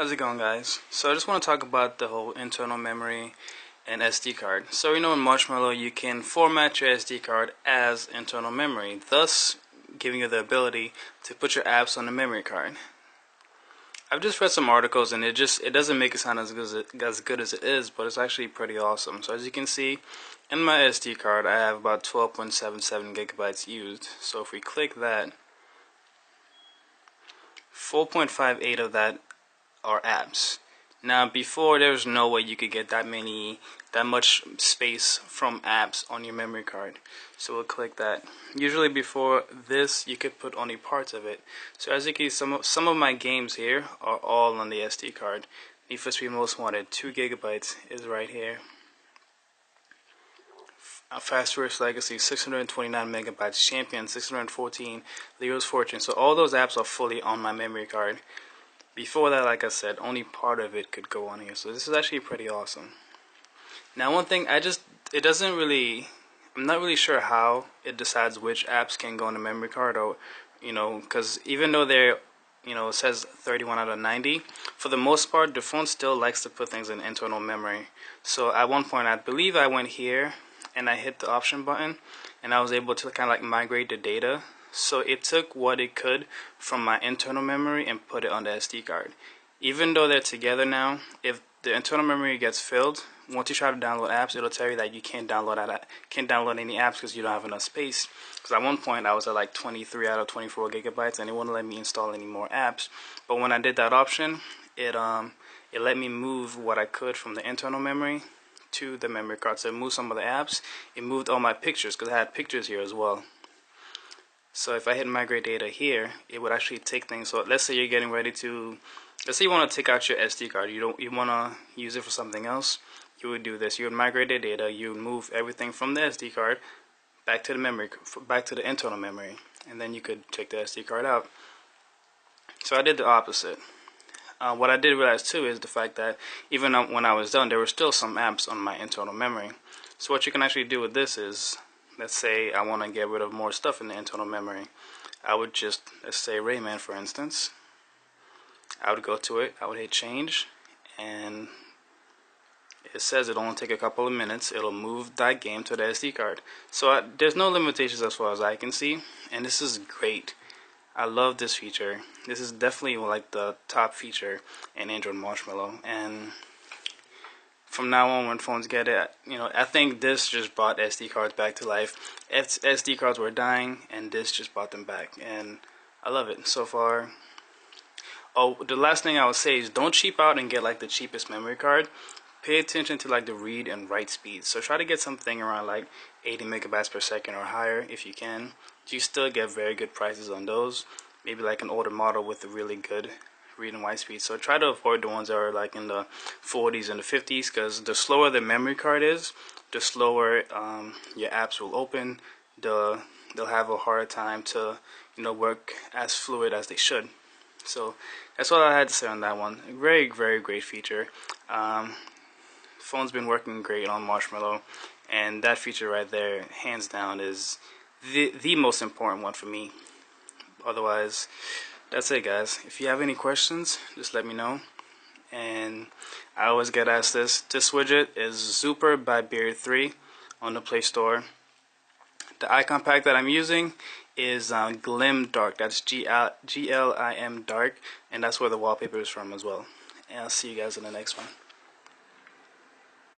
How's it going, guys? So I just want to talk about the whole internal memory and SD card. So in Marshmallow you can format your SD card as internal memory, thus giving you the ability to put your apps on the memory card. I've just read some articles and it doesn't make it sound as good as it is, but it's actually pretty awesome. So as you can see, in my SD card I have about 12.77 gigabytes used. So if we click that, 4.58 of that are apps. Now before, there was no way you could get that much space from apps on your memory card. So we'll click that. Usually before this you could put only parts of it. So as you can see, some of my games here are all on the SD card. Need for Speed Most Wanted, 2 gigabytes is right here. Fast Tourist Legacy, 629 megabytes. Champion, 614. Leo's Fortune. So all those apps are fully on my memory card. Before that, like I said, only part of it could go on here. So this is actually pretty awesome. Now one thing, I'm not really sure how it decides which apps can go on the memory card, or because even though they're, it says 31 out of 90, for the most part the phone still likes to put things in internal memory. So at one point I believe I went here and I hit the option button and I was able to kind of like migrate the data. So it took what it could from my internal memory and put it on the SD card. Even though they're together now, if the internal memory gets filled, once you try to download apps, it'll tell you that you can't download any apps because you don't have enough space. Because at one point I was at like 23 out of 24 gigabytes and it wouldn't let me install any more apps. But when I did that option, it let me move what I could from the internal memory to the memory card. So it moved some of the apps. It moved all my pictures because I had pictures here as well. So if I hit migrate data here, it would actually take things. So let's say you're getting ready to, let's say you want to take out your SD card. You want to use it for something else. You would do this. You would migrate the data. You would move everything from the SD card back to the internal memory, and then you could take the SD card out. So I did the opposite. What I did realize too is the fact that even when I was done, there were still some apps on my internal memory. So what you can actually do with this is, let's say I want to get rid of more stuff in the internal memory. I would just, let's say Rayman for instance. I would go to it, I would hit change, and it says it'll only take a couple of minutes. It'll move that game to the SD card. So there's no limitations as far as I can see, and this is great. I love this feature. This is definitely like the top feature in Android Marshmallow, and from now on, when phones get it, I think this just brought SD cards back to life. SD cards were dying, and this just brought them back, and I love it so far. Oh, the last thing I would say is don't cheap out and get like the cheapest memory card. Pay attention to like the read and write speeds. So try to get something around like 80 megabytes per second or higher if you can. You still get very good prices on those. Maybe like an older model with a really good read and write speed. So try to avoid the ones that are like in the 40s and the 50s, because the slower the memory card is, the slower your apps will open. They'll have a harder time to work as fluid as they should. So that's all I had to say on that one. Very, very great feature. Phone's been working great on Marshmallow, and that feature right there, hands down, is the most important one for me. Otherwise, that's it, guys. If you have any questions, just let me know. And I always get asked this. This widget is Super by Beard 3 on the Play Store. The icon pack that I'm using is Glim Dark. That's GLIM Dark, and that's where the wallpaper is from as well. And I'll see you guys in the next one.